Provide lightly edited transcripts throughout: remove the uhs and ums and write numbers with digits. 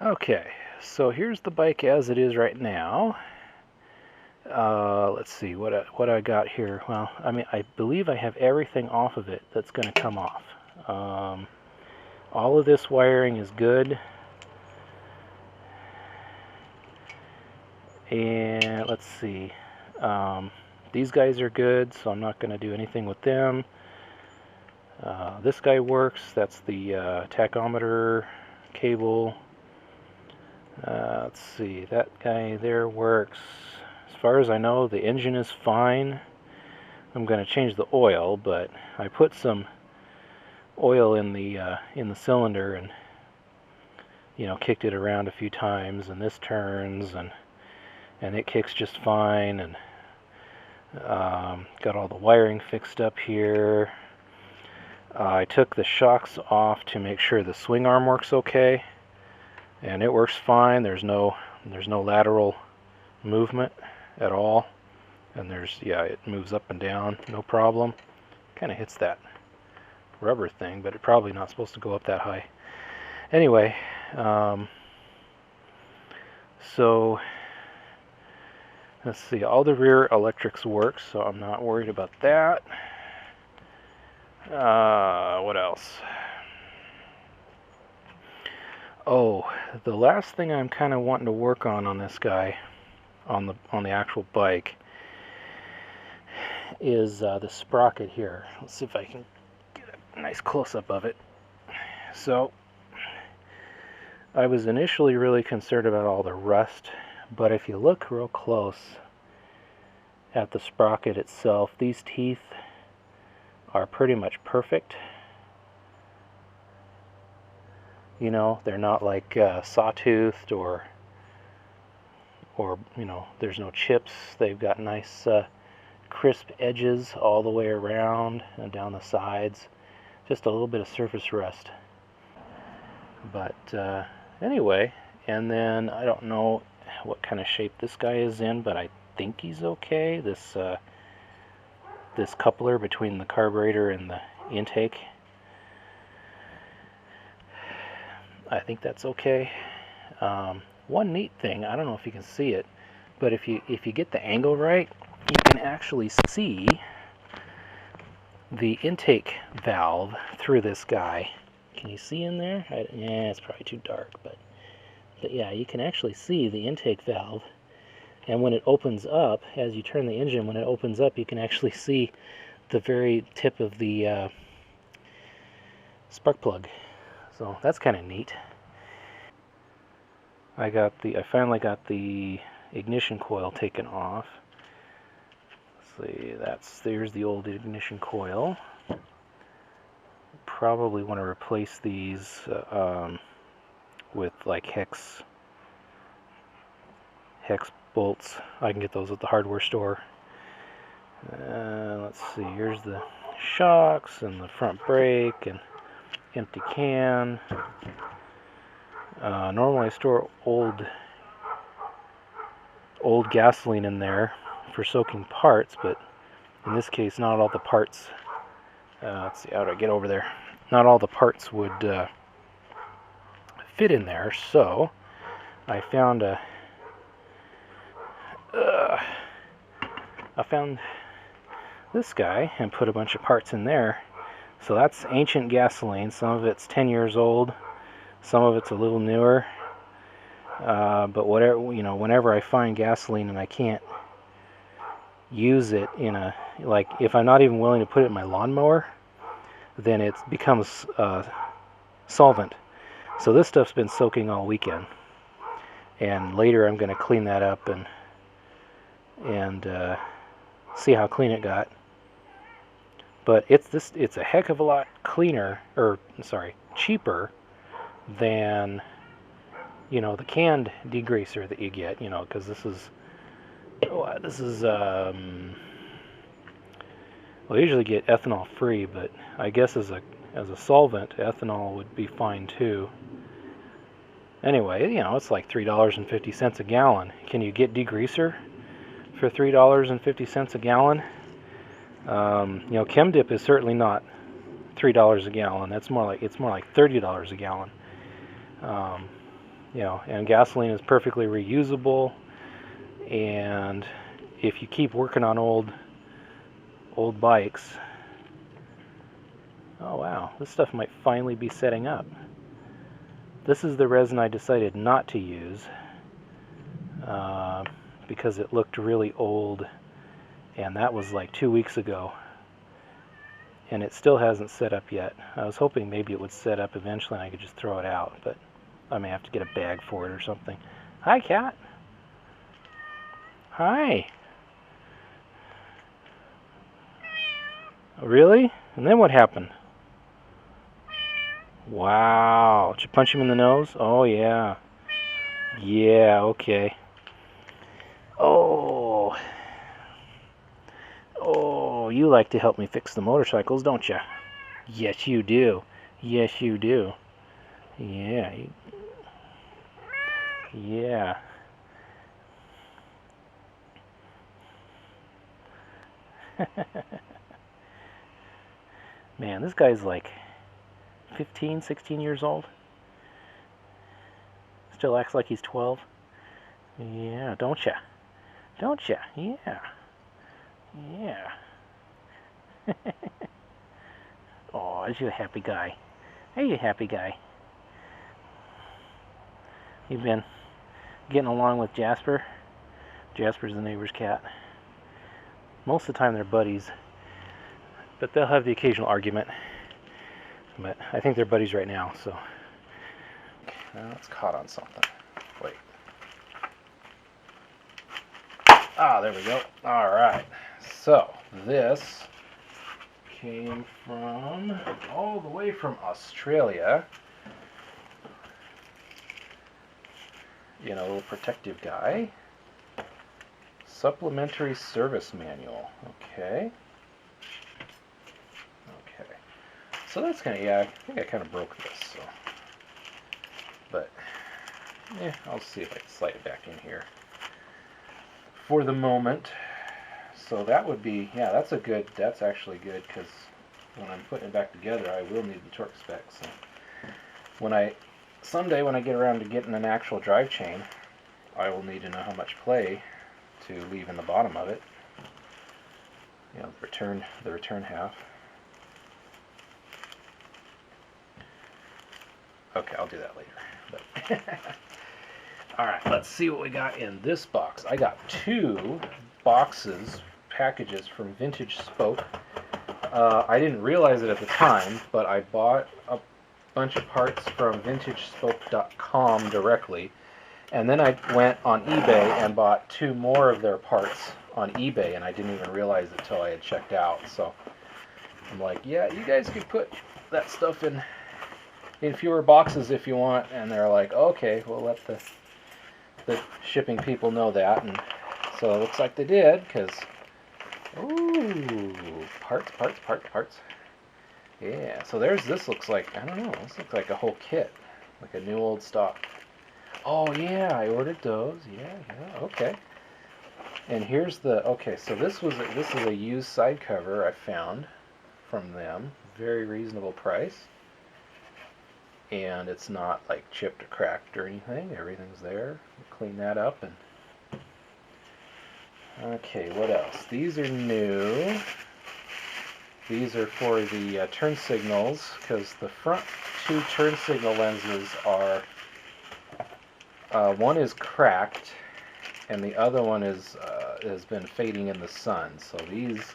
Okay, so here's the bike as it is right now. Let's see what I got here. Well, I mean, I believe I have everything off of it that's going to come off. All of this wiring is good. And let's see. These guys are good, so I'm not going to do anything with them. This guy works. That's the tachometer cable. Let's see. That guy there works. As far as I know, the engine is fine. I'm going to change the oil, but I put some oil in the cylinder and kicked it around a few times, and this turns and it kicks just fine, and got all the wiring fixed up here. I took the shocks off to make sure the swing arm works okay, and it works fine. There's no lateral movement at all, and it moves up and down, no problem. Kind of hits that rubber thing, but it's probably not supposed to go up that high. Anyway, so let's see, all the rear electrics work, so I'm not worried about that. What else? Oh, the last thing I'm kind of wanting to work on this guy, on the actual bike, is the sprocket here. Let's see if I can get a nice close-up of it. So, I was initially really concerned about all the rust, but if you look real close at the sprocket itself, these teeth are pretty much perfect. You know, they're not like sawtoothed or there's no chips. They've got nice crisp edges all the way around and down the sides. Just a little bit of surface rust. But anyway, and then I don't know what kind of shape this guy is in, but I think he's okay. This coupler between the carburetor and the intake, I think that's okay. One neat thing, I don't know if you can see it, but if you get the angle right, you can actually see the intake valve through this guy. Can you see in there? Yeah, it's probably too dark, but yeah, you can actually see the intake valve. And when it opens up, as you turn the engine, when it opens up, you can actually see the very tip of the spark plug. So that's kind of neat. I finally got the ignition coil taken off. Let's see, there's the old ignition coil. Probably want to replace these with like hex bolts. I can get those at the hardware store. Let's see, here's the shocks and the front brake and empty can. Normally I store old gasoline in there for soaking parts, but in this case not all the parts, let's see, how do I get over there? Not all the parts would fit in there, so I found this guy and put a bunch of parts in there. So that's ancient gasoline. Some of it's 10 years old, some of it's a little newer. But whenever I find gasoline and I can't use it like if I'm not even willing to put it in my lawnmower, then it becomes solvent. So this stuff's been soaking all weekend, and later I'm going to clean that up and see how clean it got. But it's a heck of a lot cheaper than the canned degreaser that you get, because this is well, you usually get ethanol free, but I guess as a solvent, ethanol would be fine too. Anyway, it's like $3.50 a gallon. Can you get degreaser for $3.50 a gallon? Chem dip is certainly not $3 a gallon. It's more like $30 a gallon. You know, and gasoline is perfectly reusable, and if you keep working on old bikes, oh wow, this stuff might finally be setting up. This is the resin I decided not to use because it looked really old, and that was like 2 weeks ago, and it still hasn't set up yet. I was hoping maybe it would set up eventually and I could just throw it out, but I may have to get a bag for it or something. Hi, cat. Hi. Really? And then what happened? Wow. Did you punch him in the nose? Oh, yeah. Yeah, okay. Oh. Oh, you like to help me fix the motorcycles, don't you? Yes, you do. Yes, you do. Yeah. Yeah. Man, this guy's like 15, 16 years old. Still acts like he's 12. Yeah, don't ya? Don't ya? Yeah. Yeah. Oh, is you a happy guy? Are you a happy guy? You've been getting along with Jasper? Jasper's the neighbor's cat. Most of the time they're buddies, but they'll have the occasional argument. But I think they're buddies right now, so. Now it's caught on something. Wait. Ah, there we go. All right. So this came from all the way from Australia. You know, a little protective guy. Supplementary service manual. Okay. Okay. So that's kind of, yeah, I think I kind of broke this, so. But, yeah, I'll see if I can slide it back in here for the moment. So that would be, yeah, that's actually good, because when I'm putting it back together, I will need the torque specs. So someday when I get around to getting an actual drive chain, I will need to know how much play to leave in the bottom of it. You know, the return half. Okay, I'll do that later. But alright, let's see what we got in this box. I got 2 packages from Vintage Spoke. I didn't realize it at the time, but I bought a bunch of parts from VintageSpoke.com directly, and then I went on eBay and bought 2 more of their parts on eBay, and I didn't even realize it till I had checked out. So I'm like, yeah, you guys could put that stuff in fewer boxes if you want. And they're like, okay, we'll let the shipping people know that. And so it looks like they did, because ooh, parts. Yeah, so this looks like, I don't know, this looks like a whole kit, like a new old stock. Oh yeah, I ordered those. Yeah, okay. And here's okay, so this is a used side cover I found from them, very reasonable price. And it's not like chipped or cracked or anything. Everything's there. Clean that up. And okay, what else? These are new. These are for the turn signals, because the front 2 turn signal lenses are, one is cracked and the other one has been fading in the sun. So these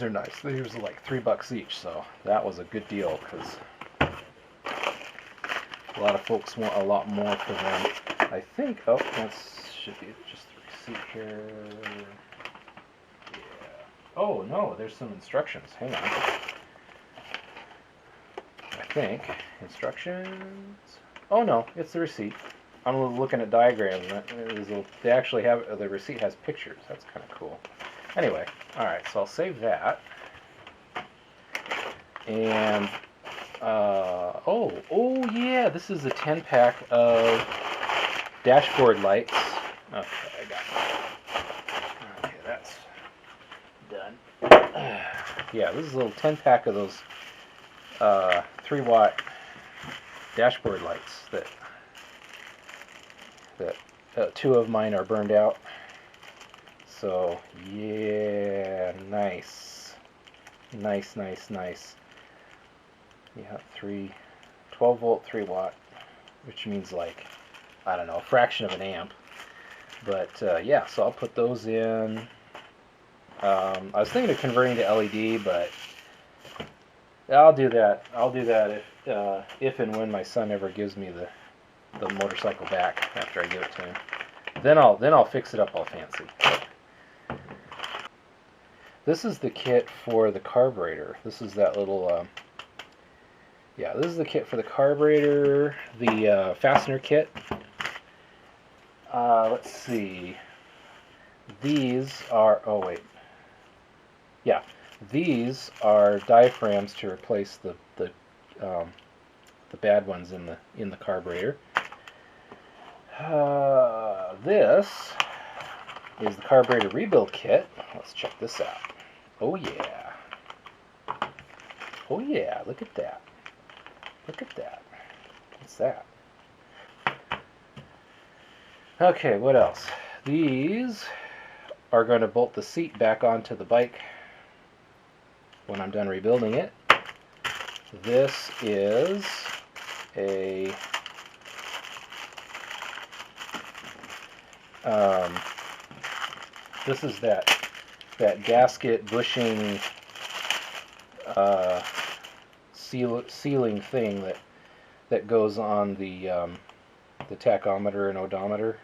are nice. These are like $3 each, so that was a good deal, because a lot of folks want a lot more for them. I think, oh, that should be just the receipt here. Yeah. Oh, no, there's some instructions. Hang on. I think. Instructions. Oh, no, it's the receipt. I'm looking at diagrams, and they actually have, the receipt has pictures. That's kind of cool. Anyway, alright, so I'll save that. And oh yeah, this is a 10-pack of dashboard lights. Okay, I got it. Okay, that's done. Yeah, this is a little 10-pack of those 3-watt dashboard lights that that 2 of mine are burned out. So yeah, nice. Nice, nice, nice. Yeah, 12 volt, 3 watt, which means like, I don't know, a fraction of an amp. But yeah, so I'll put those in. I was thinking of converting to LED, but I'll do that. I'll do that if and when my son ever gives me the motorcycle back after I give it to him. Then I'll fix it up all fancy. This is the kit for the carburetor. This is that little yeah, this is the kit for the carburetor, the fastener kit. Let's see. These are, oh wait. Yeah, these are diaphragms to replace the bad ones in the carburetor. This is the carburetor rebuild kit. Let's check this out. Oh yeah. Oh yeah, look at that. Look at that. What's that? Okay, what else? These are going to bolt the seat back onto the bike when I'm done rebuilding it. This is a this is that gasket bushing sealing thing that goes on the tachometer and odometer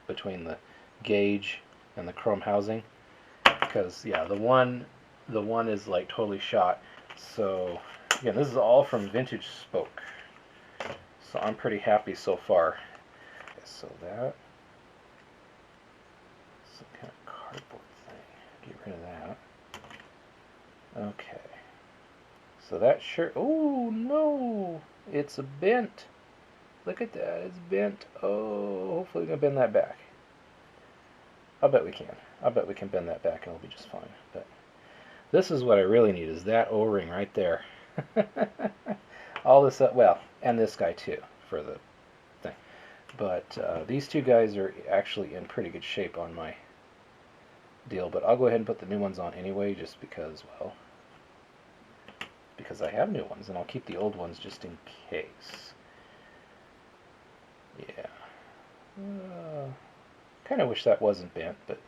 between the gauge and the chrome housing, because yeah, the one is like totally shot. So again, this is all from Vintage Spoke, so I'm pretty happy so far. Okay, so that some kind of cardboard thing, get rid of that. Okay, so that sure, oh no, it's a bent. Look at that, it's bent. Oh, hopefully we can bend that back. I'll bet we can. I'll bet we can bend that back and it'll be just fine. But this is what I really need, is that O-ring right there. All this, well, and this guy too, for the thing. But these two guys are actually in pretty good shape on my deal. But I'll go ahead and put the new ones on anyway, just because, well, because I have new ones, and I'll keep the old ones just in case. Yeah. Kind of wish that wasn't bent, but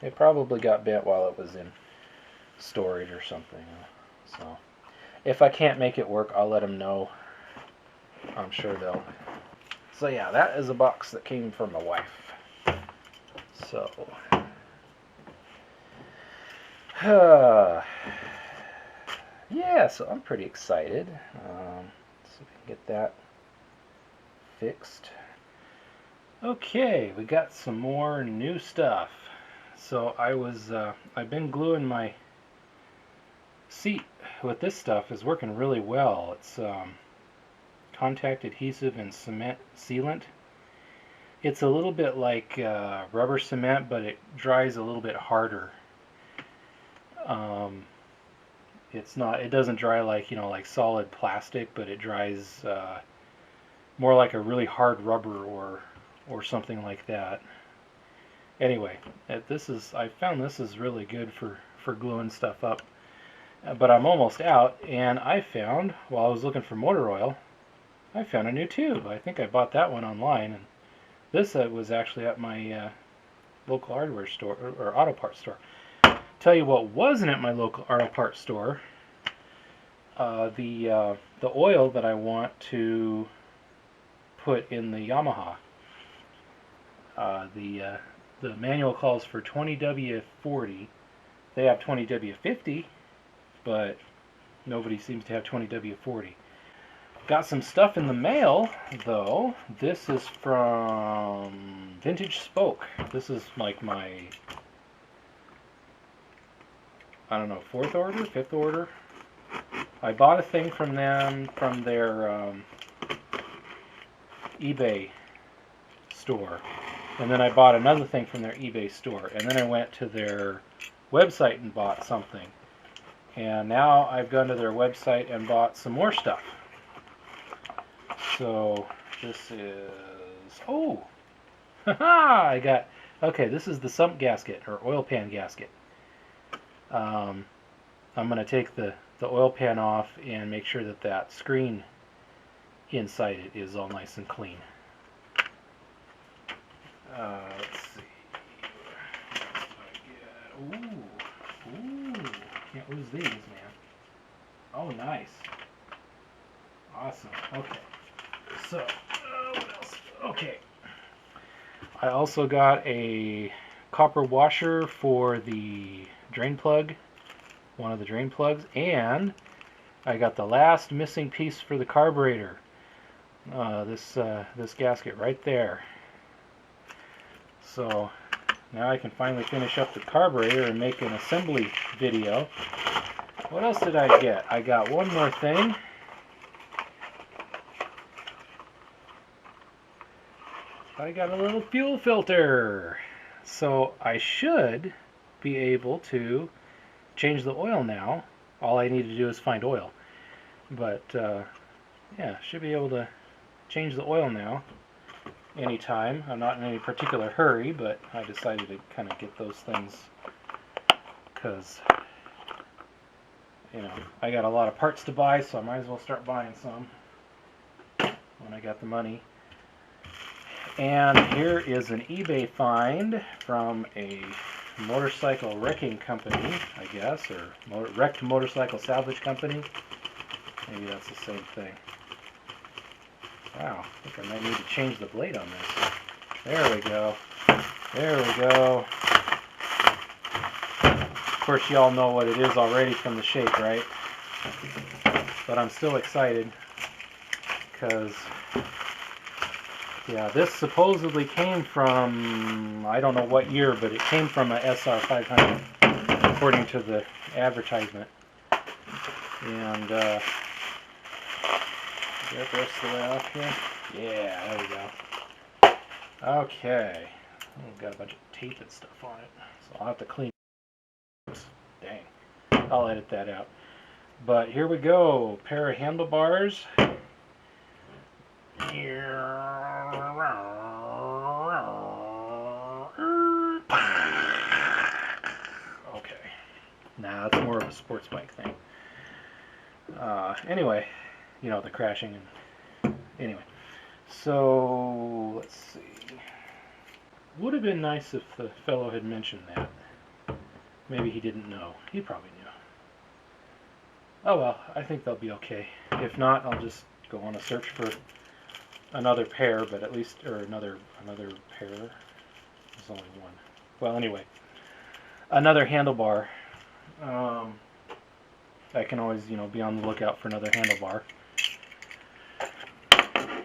it probably got bent while it was in storage or something. So if I can't make it work, I'll let them know. I'm sure they'll. So yeah, that is a box that came from my wife. So yeah, so I'm pretty excited. See if we can get that fixed. Okay, we got some more new stuff. So I've been gluing my seat with this stuff. Is working really well. It's contact adhesive and cement sealant. It's a little bit like rubber cement, but it dries a little bit harder. It doesn't dry like, like solid plastic, but it dries more like a really hard rubber or something like that. Anyway, I found this is really good for gluing stuff up. But I'm almost out, and I found, while I was looking for motor oil, I found a new tube. I think I bought that one online, and this was actually at my local hardware store or auto parts store. Tell you what wasn't at my local auto parts store. The oil that I want to put in the Yamaha. The manual calls for 20W40. They have 20W50, but nobody seems to have 20W40. Got some stuff in the mail, though. This is from Vintage Spoke. This is like my, I don't know, 4th order, 5th order. I bought a thing from them from their eBay store. And then I bought another thing from their eBay store. And then I went to their website and bought something. And now I've gone to their website and bought some more stuff. So this is, oh, Haha! I got, okay, this is the sump gasket, or oil pan gasket. I'm going to take the oil pan off and make sure that that screen inside it is all nice and clean. Let's see. Ooh, can't lose these, man. Oh, nice. Awesome. Okay. So, what else? Okay. I also got a copper washer for the drain plug, one of the drain plugs, and I got the last missing piece for the carburetor. This gasket right there. So now I can finally finish up the carburetor and make an assembly video. What else did I get? I got one more thing. I got a little fuel filter. So I should be able to change the oil now. All I need to do is find oil. But yeah, should be able to change the oil now anytime. I'm not in any particular hurry, but I decided to kind of get those things because, you know, I got a lot of parts to buy, so I might as well start buying some when I got the money. And here is an eBay find from a motorcycle wrecking company, I guess, or wrecked motorcycle salvage company. Maybe that's the same thing. Wow, I think I might need to change the blade on this. There we go. There we go. Of course, you all know what it is already from the shape, right? But I'm still excited because, yeah, this supposedly came from, I don't know what year, but it came from a SR500, according to the advertisement. And, get the rest of the way off here. Yeah, there we go. Okay. Oh, got a bunch of tape and stuff on it, so I'll have to clean. Oops, dang. I'll edit that out. But here we go. Pair of handlebars. Okay. Nah, it's more of a sports bike thing. Anyway, you know, the crashing and anyway. So let's see. Would have been nice if the fellow had mentioned that. Maybe he didn't know. He probably knew. Oh well, I think they'll be okay. If not, I'll just go on a search for another pair, but at least, or another pair. There's only one. Well, anyway, another handlebar. I can always, you know, be on the lookout for another handlebar.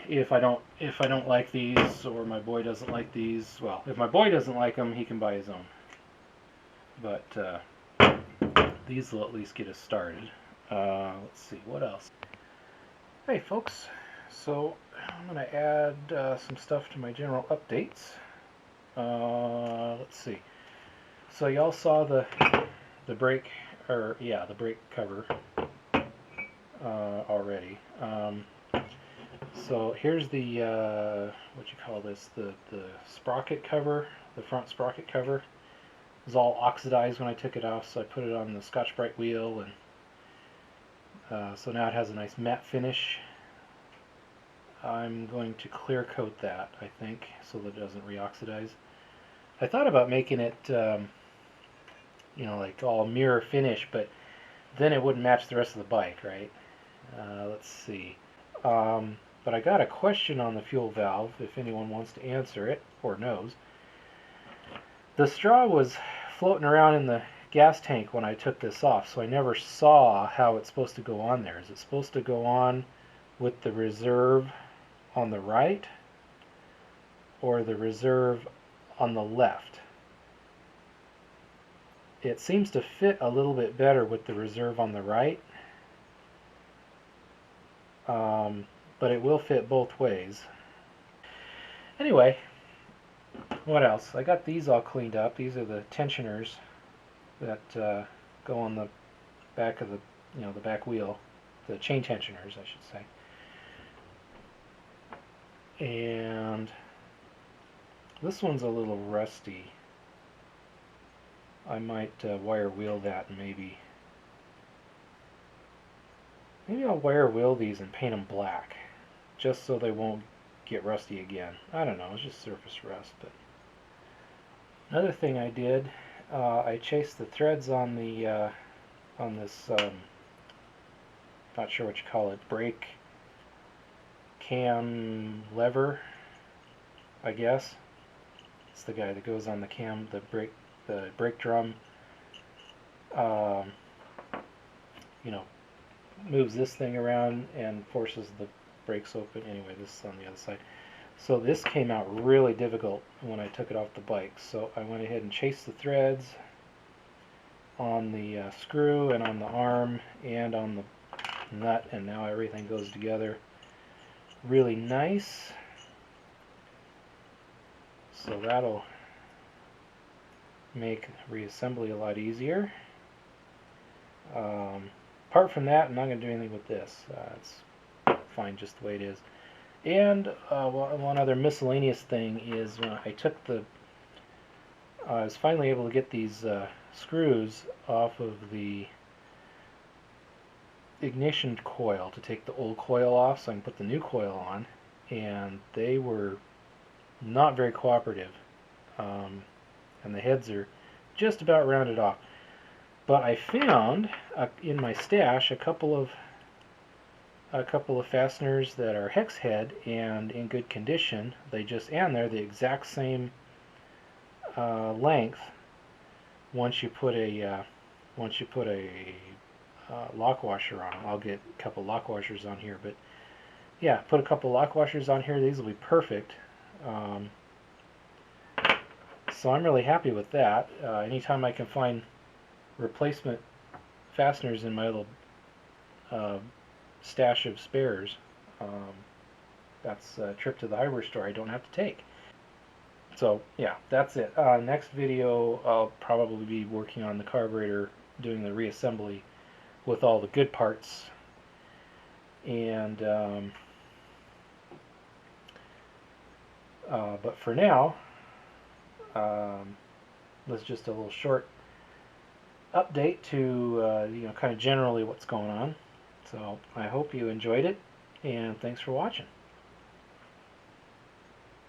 If I don't like these, or my boy doesn't like these, well, if my boy doesn't like them, he can buy his own. But these will at least get us started. Let's see, what else? Hey folks, so I'm going to add some stuff to my general updates. Let's see. So y'all saw the brake, or yeah, the brake cover already. So here's the what you call this, the sprocket cover, the front sprocket cover. It was all oxidized when I took it off, so I put it on the Scotch-Brite wheel, and so now it has a nice matte finish. I'm going to clear coat that, I think, so that it doesn't reoxidize. I thought about making it, you know, like all mirror finish, but then it wouldn't match the rest of the bike, right? Let's see. But I got a question on the fuel valve, if anyone wants to answer it, or knows. The straw was floating around in the gas tank when I took this off, so I never saw how it's supposed to go on there. Is it supposed to go on with the reserve on the right, or the reserve on the left? It seems to fit a little bit better with the reserve on the right, but it will fit both ways. Anyway, what else? I got these all cleaned up. These are the tensioners that go on the back of the, you know, the back wheel, the chain tensioners, I should say. And This one's a little rusty. I might wire wheel that and maybe I'll wire wheel these and paint them black, just so they won't get rusty again. I don't know, it's just surface rust. But another thing I did, I chased the threads on the on this, not sure what you call it, brake cam lever, I guess. It's the guy that goes on the cam, the brake drum. You know, moves this thing around and forces the brakes open. Anyway, this is on the other side. So this came out really difficult when I took it off the bike. So I went ahead and chased the threads on the screw and on the arm and on the nut, and now everything goes together really nice. So that'll make reassembly a lot easier. Apart from that, I'm not going to do anything with this. It's fine just the way it is. And one other miscellaneous thing is when I was finally able to get these screws off of the ignition coil to take the old coil off so I can put the new coil on, and they were not very cooperative, and the heads are just about rounded off. But I found in my stash a couple of fasteners that are hex head and in good condition. They're the exact same length. Once you put a lock washer on them. I'll get a couple lock washers on here, but yeah, put a couple lock washers on here. These will be perfect. So I'm really happy with that. Anytime I can find replacement fasteners in my little stash of spares, that's a trip to the hardware store I don't have to take. So yeah, that's it. Next video I'll probably be working on the carburetor, doing the reassembly with all the good parts, and but for now, that's just a little short update to kind of generally what's going on. So I hope you enjoyed it, and thanks for watching.